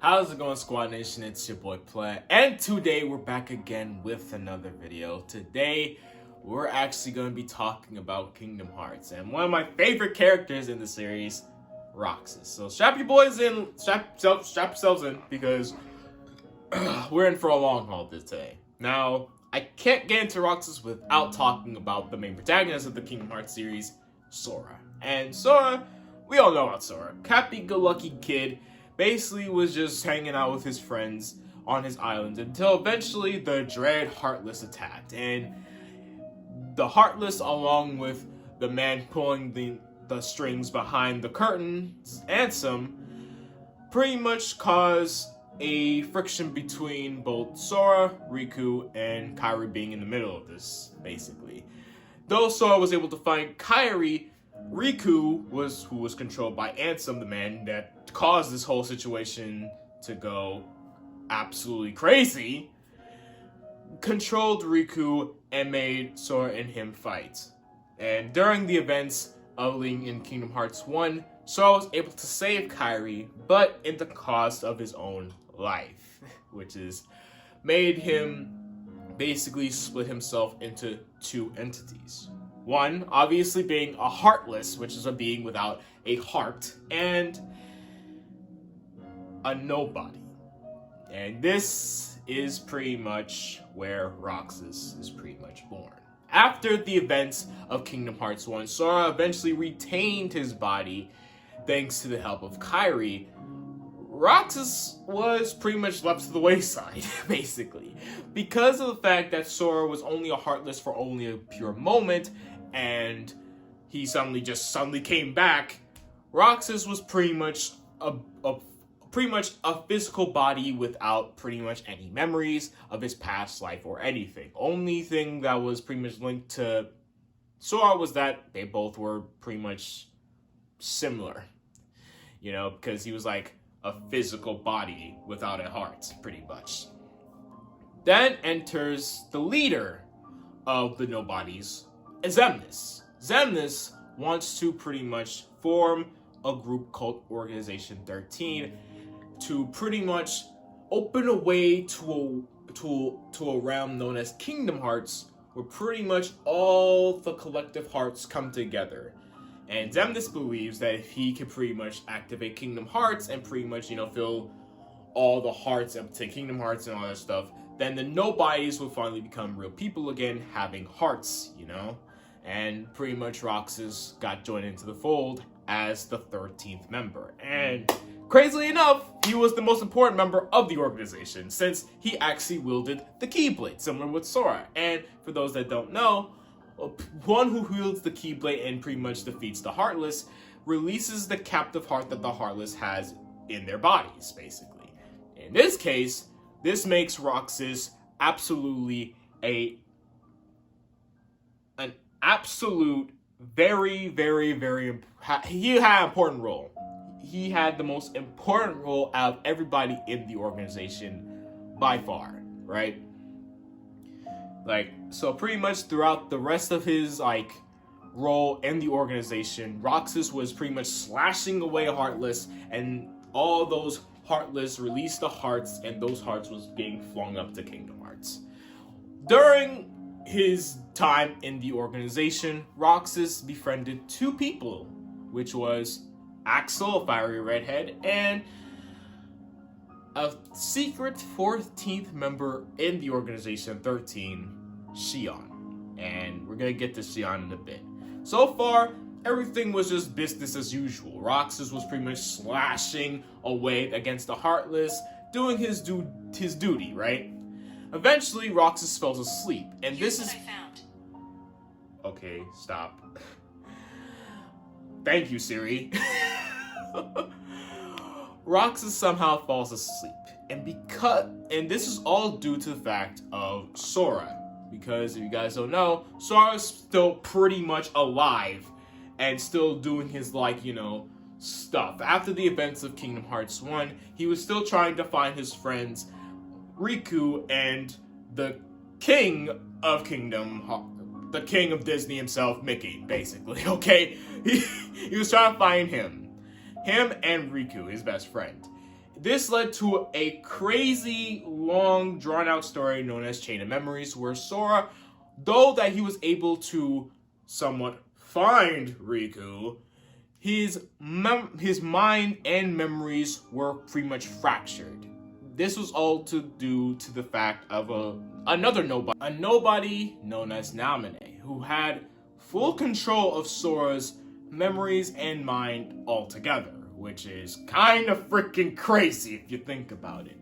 How's it going, Squad Nation? It's your boy Play, and today we're back again with another video. Today, we're actually going to be talking about Kingdom Hearts and one of my favorite characters in the series, Roxas. So strap yourselves in, because we're in for a long haul today. Now, I can't get into Roxas without talking about the main protagonist of the Kingdom Hearts series, Sora. And Sora, we all know about Sora. Happy-go-lucky kid. Basically was just hanging out with his friends on his island until eventually the dread Heartless attacked. And the Heartless, along with the man pulling the strings behind the curtains, Ansem, pretty much caused a friction between both Sora, Riku, and Kairi being in the middle of this, basically. Though Sora was able to find Kairi, Riku, who was controlled by Ansem, the man that caused this whole situation to go absolutely crazy, controlled Riku and made Sora and him fight. And during the events of Link in Kingdom Hearts 1, Sora was able to save Kairi, but at the cost of his own life, which is made him basically split himself into two entities. One, obviously being a Heartless, which is a being without a heart, and a nobody. And this is pretty much where Roxas is pretty much born. After the events of Kingdom Hearts 1, Sora eventually retained his body thanks to the help of Kairi. Roxas was pretty much left to the wayside, basically. Because of the fact that Sora was only a Heartless for only a pure moment, and he suddenly came back, Roxas was pretty much a physical body without pretty much any memories of his past life or anything. Only thing that was pretty much linked to Sora was that they both were pretty much similar. You know, because he was like a physical body without a heart, pretty much. Then enters the leader of the Nobodies, Xemnas. Xemnas wants to pretty much form a group called Organization 13 to pretty much open a way to a realm known as Kingdom Hearts, where pretty much all the collective hearts come together. And Xemnas believes that if he can pretty much activate Kingdom Hearts and pretty much, fill all the hearts up to Kingdom Hearts and all that stuff, then the Nobodies will finally become real people again, having hearts, And pretty much Roxas got joined into the fold as the 13th member. And crazily enough, he was the most important member of the organization, since he actually wielded the Keyblade, similar with Sora. And for those that don't know, one who wields the Keyblade and pretty much defeats the Heartless releases the captive heart that the Heartless has in their bodies, basically. In this case, this makes Roxas absolutely an absolute very, very, very, he had an important role. He had the most important role out of everybody in the organization by far, right? So pretty much throughout the rest of his, role in the organization, Roxas was pretty much slashing away Heartless, and all those Heartless released the hearts, and those hearts was being flung up to Kingdom Hearts. During his time in the organization, Roxas befriended two people, which was Axel, a fiery redhead, and a secret 14th member in the organization 13, Xion. And we're gonna get to Xion in a bit. So far, everything was just business as usual. Roxas was pretty much slashing away against the Heartless, doing his duty, right? Eventually, Roxas falls asleep, and Here's what I found. Okay, stop. Thank you, Siri. Roxas somehow falls asleep, and this is all due to the fact of Sora, because if you guys don't know, Sora's still pretty much alive and still doing his stuff. After the events of Kingdom Hearts 1, he was still trying to find his friends Riku and the king of the king of Disney himself, Mickey, basically, okay? He was trying to find him and Riku, his best friend. this led to a crazy, long, drawn-out story known as Chain of Memories, where Sora, though that he was able to somewhat find Riku, his mind and memories were pretty much fractured. This was all due to the fact of a nobody known as Namine, who had full control of Sora's memories and mind altogether, which is kind of freaking crazy if you think about it.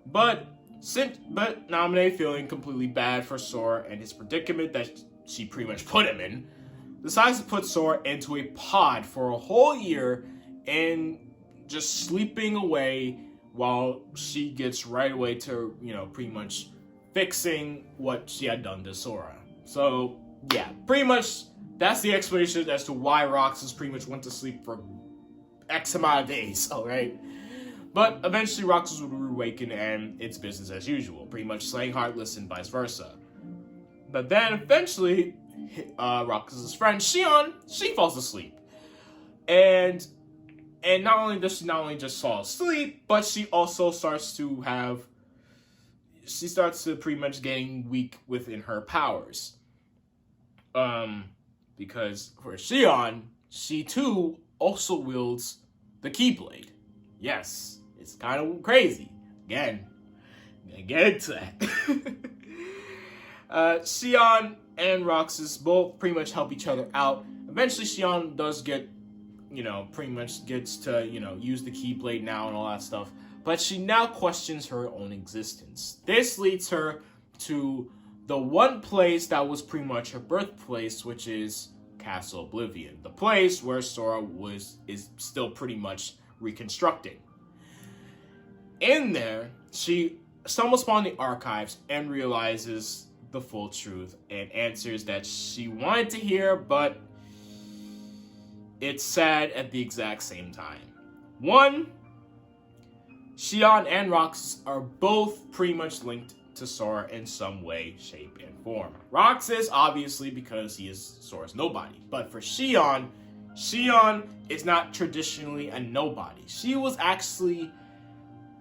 But Namine, feeling completely bad for Sora and his predicament that she pretty much put him in, decides to put Sora into a pod for a whole year and just sleeping away while she gets right away to, pretty much fixing what she had done to Sora. So, yeah, pretty much that's the explanation as to why Roxas pretty much went to sleep for X amount of days, alright? But eventually Roxas would reawaken and it's business as usual, pretty much slaying Heartless and vice versa. But then eventually, Roxas' friend Xion, she falls asleep. And not only does she not only just fall asleep, but she also starts to pretty much getting weak within her powers. Because for Xion, she too also wields the Keyblade. Yes, it's kind of crazy. Again, I'm gonna get into that. Xion and Roxas both pretty much help each other out. Eventually, Xion does get, pretty much gets to, use the Keyblade now and all that stuff. But she now questions her own existence. This leads her to the one place that was pretty much her birthplace, which is Castle Oblivion. The place where Sora is still pretty much reconstructing. In there, she stumbles upon the archives and realizes the full truth and answers that she wanted to hear, but it's sad at the exact same time. One, Xion and Roxas are both pretty much linked to Sora in some way, shape, and form. Roxas, obviously, because he is Sora's nobody. But for Xion is not traditionally a nobody. She was actually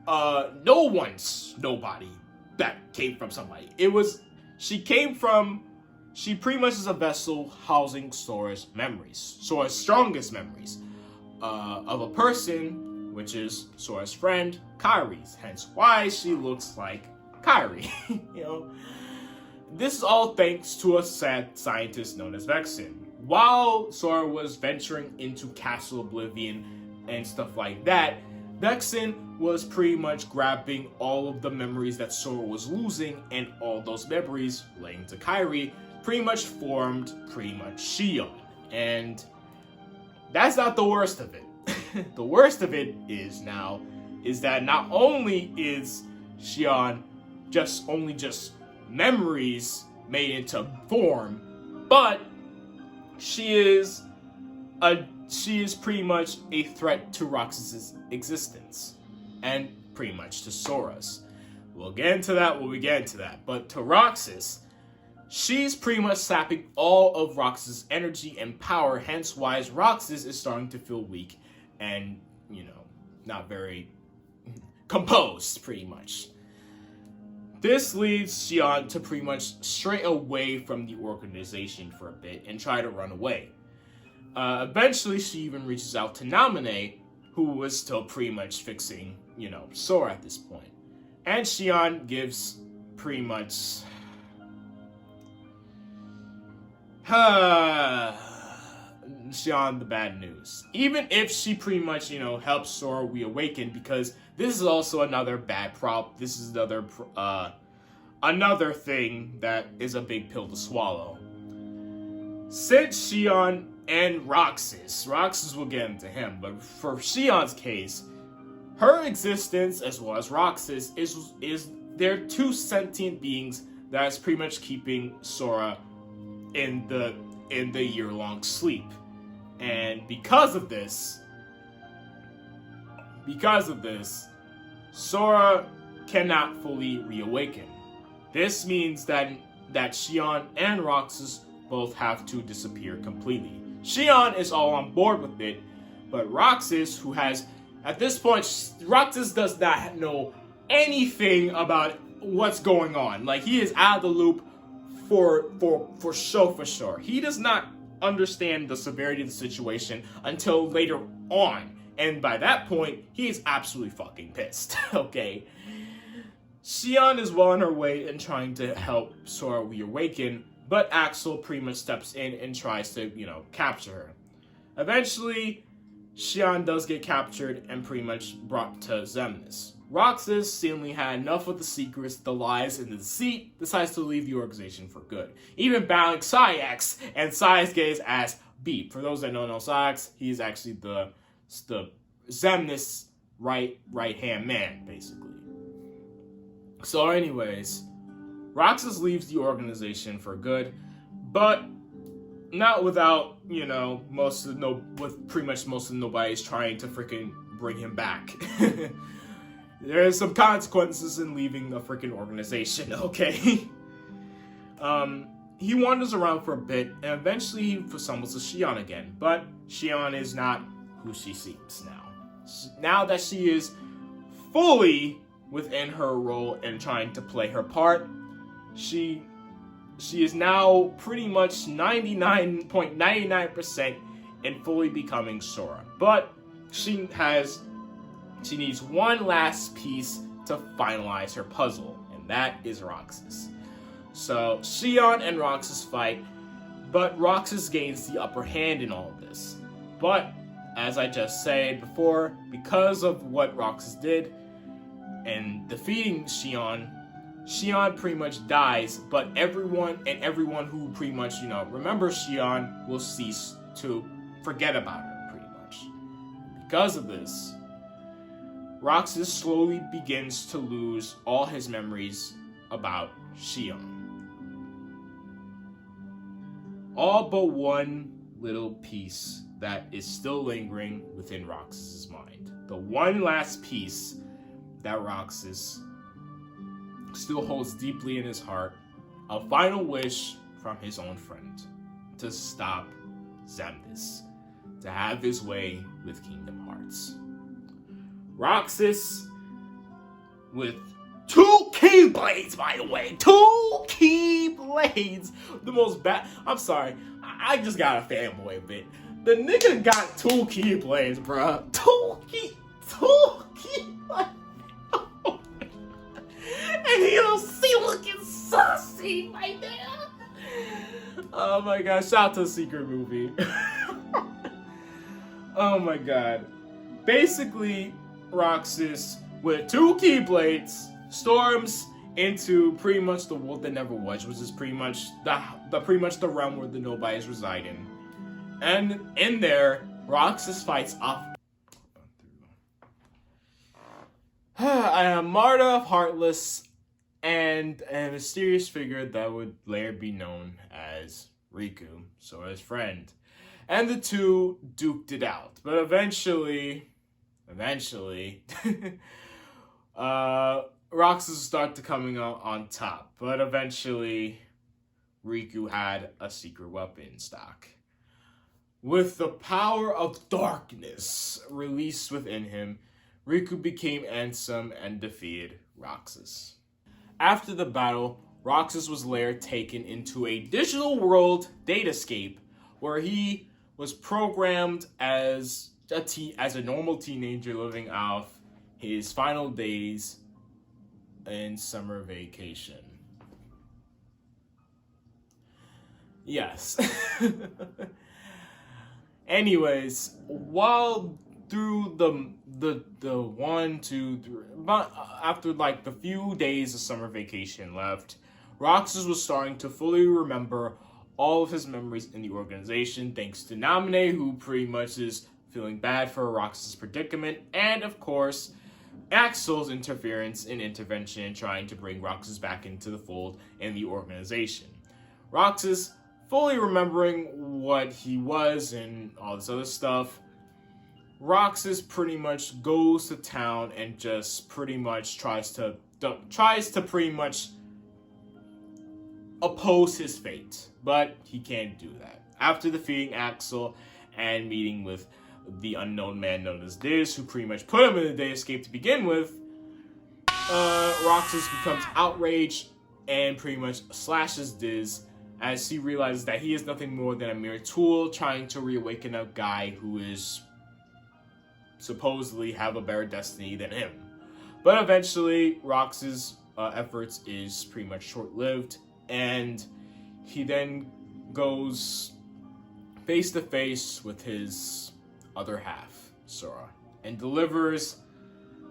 no one's nobody that came from somebody. She pretty much is a vessel housing Sora's memories. Sora's strongest memories of a person, which is Sora's friend, Kairi's. Hence why she looks like Kairi. This is all thanks to a sad scientist known as Vexen. While Sora was venturing into Castle Oblivion and stuff like that, Vexen was pretty much grabbing all of the memories that Sora was losing, and all those memories relating to Kairi pretty much formed Xion. And that's not the worst of it. The worst of it is that not only is Xion just memories made into form, but she is pretty much a threat to Roxas' existence, and pretty much to Sora's. We'll get into that when we get into that. But to Roxas, she's pretty much sapping all of Roxas' energy and power, hence why Roxas is starting to feel weak and, not very composed, pretty much. This leads Xion to pretty much stray away from the organization for a bit and try to run away. Eventually, she even reaches out to Namine, who was still pretty much fixing, Sora at this point. And Xion gives pretty much Xion the bad news. Even if she pretty much, helps Sora reawaken, because this is also another bad prop. This is another thing that is a big pill to swallow. Since Xion and Roxas will get into him, but for Xion's case, her existence as well as Roxas is they're two sentient beings that is pretty much keeping Sora in the year-long sleep. And because of this, Sora cannot fully reawaken. This means that Xion and Roxas both have to disappear completely. Xion is all on board with it, but Roxas, who has At this point, Roxas does not know anything about what's going on. Like, he is out of the loop for sure. He does not understand the severity of the situation until later on. And by that point, he is absolutely fucking pissed. Okay. Xion is well on her way and trying to help Sora reawaken, but Axel pretty much steps in and tries to, capture her. Eventually, Xion does get captured and pretty much brought to Xemnas. Roxas, seemingly had enough of the secrets, the lies, and the deceit, decides to leave the organization for good, even battling Saïx, and Saïx gets his ass beat. For those that don't know Saïx, he's actually the Xemnas right-hand man, basically. So anyways, Roxas leaves the organization for good, but not without, with pretty much most of the nobodies trying to freaking bring him back. There's some consequences in leaving the freaking organization, okay? He wanders around for a bit, and eventually he stumbles to Xion again, but Xion is not who she seems now. Now that she is fully within her role and trying to play her part, she is now pretty much 99.99% in fully becoming Sora. But she needs one last piece to finalize her puzzle, and that is Roxas. So Xion and Roxas fight, but Roxas gains the upper hand in all of this. But as I just said before, because of what Roxas did and defeating Xion pretty much dies, but everyone who pretty much, remembers Xion will cease to forget about her, pretty much. Because of this, Roxas slowly begins to lose all his memories about Xion. All but one little piece that is still lingering within Roxas's mind. The one last piece that Roxas still holds deeply in his heart, a final wish from his own friend to stop Xemnas, to have his way with Kingdom Hearts. Roxas, with 2 Keyblades, by the way, 2 Keyblades, the most bad. I'm sorry, I just got a fanboy a bit. The nigga got 2 Keyblades, bruh. 2 Keyblades. And he don't see looking saucy right there. Oh my god, shout out to the secret movie. Oh my god. Basically, Roxas, with 2 Keyblades, storms into pretty much the world that never was, which is pretty much the realm where the nobodies reside in. And in there, Roxas fights off Marta, Heartless, and a mysterious figure that would later be known as Riku, Sora's friend. And the two duked it out. But eventually, Roxas started coming out on top. But eventually, Riku had a secret weapon in stock. With the power of darkness released within him, Riku became Ansem and defeated Roxas. After the battle, Roxas was later taken into a digital world datascape where he was programmed as a normal teenager living out his final days in summer vacation. Yes. Anyways, while through the 1, 2, 3, about after like the few days of summer vacation left, Roxas was starting to fully remember all of his memories in the organization, thanks to Namine, who pretty much is feeling bad for Roxas' predicament, and of course, Axel's intervention in trying to bring Roxas back into the fold in the organization. Roxas, fully remembering what he was and all this other stuff, Roxas pretty much goes to town and just pretty much tries to pretty much oppose his fate, but he can't do that. After defeating Axel and meeting with the unknown man known as Diz, who pretty much put him in the day escape to begin with, Roxas becomes outraged and pretty much slashes Diz as he realizes that he is nothing more than a mere tool trying to reawaken a guy who is supposedly have a better destiny than him. But eventually, Roxas' efforts is pretty much short-lived, and he then goes face to face with his other half, Sora, and delivers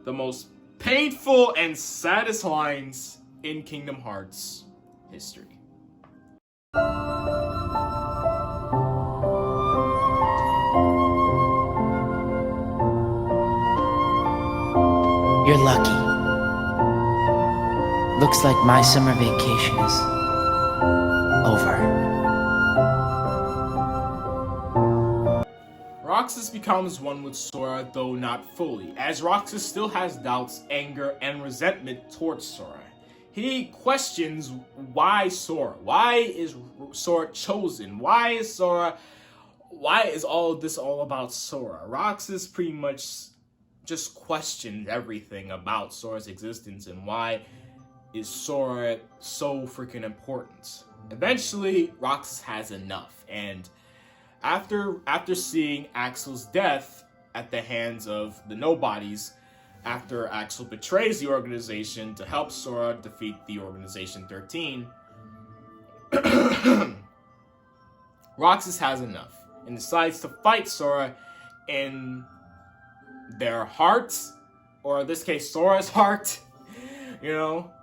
the most painful and saddest lines in Kingdom Hearts history. You're lucky. Looks like my summer vacation is over. Roxas becomes one with Sora, though not fully, as Roxas still has doubts, anger, and resentment towards Sora. He questions why Sora? Why is Sora chosen? Why is all of this all about Sora? Roxas pretty much just questioned everything about Sora's existence and why is Sora so freaking important. Eventually, Roxas has enough, and after seeing Axel's death at the hands of the Nobodies, after Axel betrays the organization to help Sora defeat the Organization 13, Roxas has enough and decides to fight Sora in their hearts, or in this case, Sora's heart,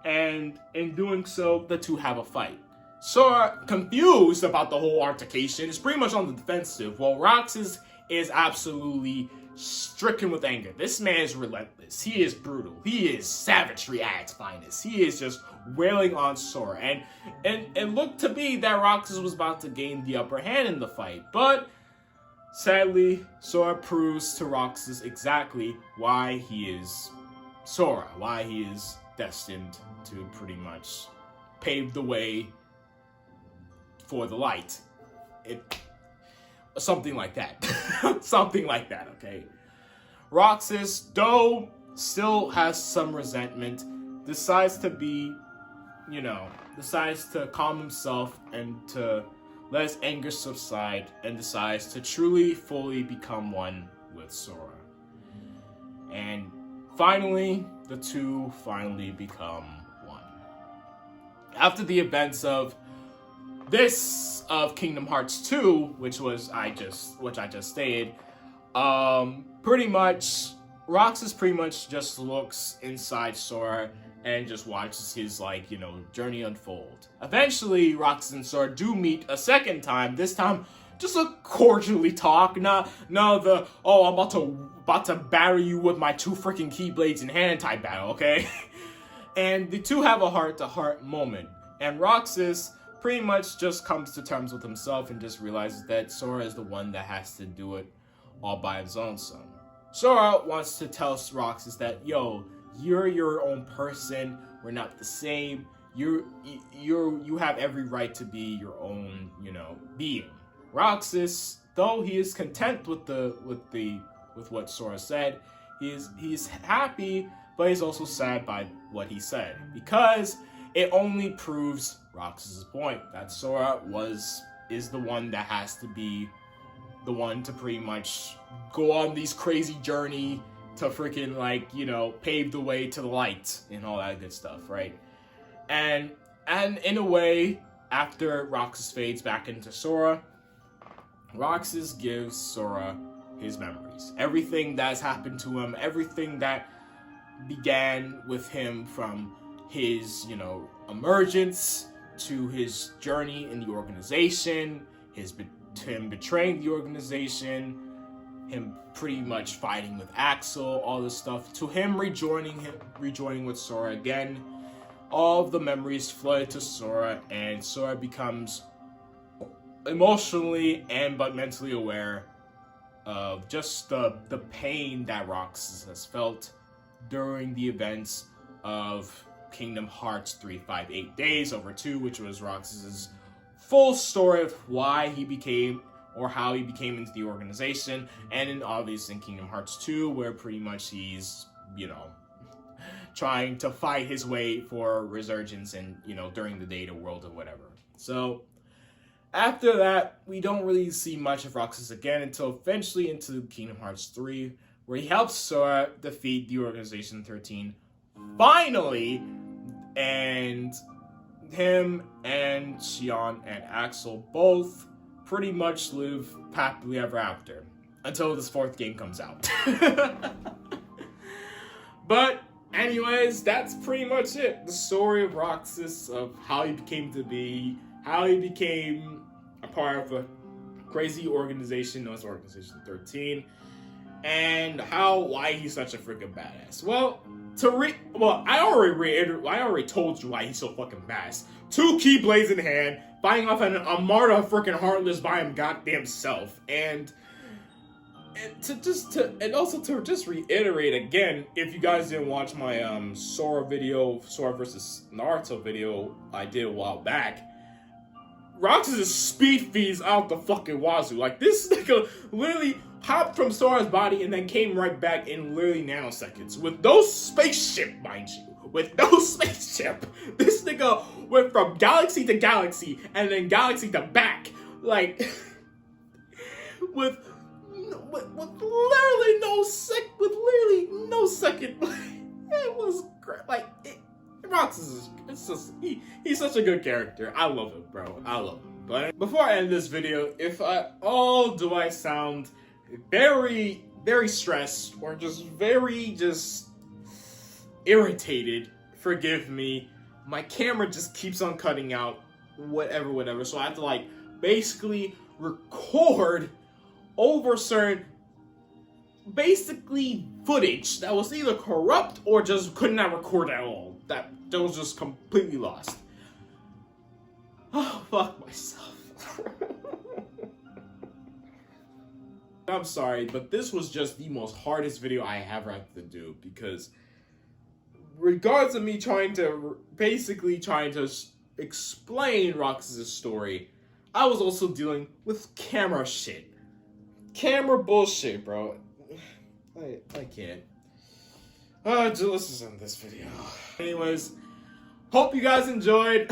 and in doing so, the two have a fight. Sora, confused about the whole altercation, is pretty much on the defensive, while Roxas is absolutely stricken with anger. This man is relentless. He is brutal. He is savagery at its finest. He is just wailing on Sora. And looked to be that Roxas was about to gain the upper hand in the fight. But sadly, Sora proves to Roxas exactly why he is Sora. Why he is destined to pretty much pave the way for the light. Something like that. Something like that, okay? Roxas, though still has some resentment, decides to calm himself and to let his anger subside, and decides to truly, fully become one with Sora. And finally, the two finally become one. After the events of Kingdom Hearts 2, which I just stated, pretty much Roxas pretty much just looks inside Sora and just watches his journey unfold. Eventually, Roxas and Sora do meet a second time. This time, just a cordially talk, not the I'm about to batter you with my 2 freaking keyblades in hand type battle, okay? And the two have a heart-to-heart moment, and Roxas pretty much just comes to terms with himself and just realizes that Sora is the one that has to do it all by his own self. Sora wants to tell Roxas that, you're your own person. We're not the same. You have every right to be your own, being. Roxas, though he is content with what Sora said, he's happy, but he's also sad by what he said, because it only proves Roxas' point that Sora is the one that has to be the one to pretty much go on these crazy journey to freaking pave the way to the light and all that good stuff, right? And in a way, after Roxas fades back into Sora, Roxas gives Sora his memories. Everything that's happened to him, everything that began with him from his, emergence to his journey in the organization, him betraying the organization, him pretty much fighting with Axel, all this stuff, to him rejoining with Sora again. All of the memories flood to Sora, and Sora becomes emotionally but mentally aware of just the pain that Roxas has felt during the events of Kingdom Hearts 358 Days Over 2, which was Roxas's full story of why he became or how he became into the organization, and then obviously in Kingdom Hearts 2, where pretty much he's, you know, trying to fight his way for resurgence and, you know, during the data world or whatever. So after that, we don't really see much of Roxas again until eventually into Kingdom Hearts 3, where he helps Sora defeat the Organization 13 finally, and him and Xion and Axel both pretty much live happily ever after until this 4th game comes out. But anyways, that's pretty much it. The story of Roxas, of how he became to be, how he became a part of a crazy organization known as Organization 13, and why he's such a freaking badass. Well, I already told you why he's so fucking badass. 2 Keyblades in hand, fighting off an Armada freaking Heartless by him goddamn self, and also to just reiterate again, if you guys didn't watch my Sora versus Naruto video I did a while back, Roxas' speed feeds out the fucking wazoo. Like, this nigga literally hopped from Sora's body and then came right back in literally nanoseconds. With no spaceship, mind you. With no spaceship. This nigga went from galaxy to galaxy and then galaxy to back. Like, with literally no second. It was great. Like, Roxas he's such a good character. I love him, bro. I love him. But before I end this video, do I sound very, very stressed or just very irritated, forgive me. My camera just keeps on cutting out whatever. So I have to like basically record over certain basically footage that was either corrupt or just could not record at all. That was just completely lost. Oh, fuck myself. I'm sorry, but this was just the most hardest video I ever had to do, because regardless of me trying to explain Roxas' story, I was also dealing with camera shit. Camera bullshit, bro. I can't. Let's just end this video. Anyways, hope you guys enjoyed.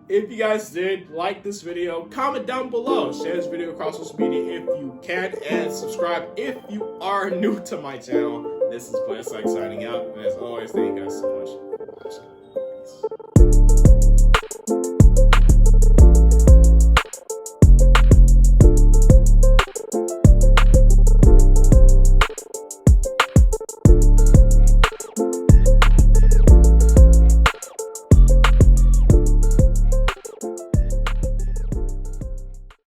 If you guys did, like this video, comment down below, share this video across social media if you can, and subscribe if you are new to my channel. This is PlaySide signing out, and as always, thank you guys so much for watching. Peace.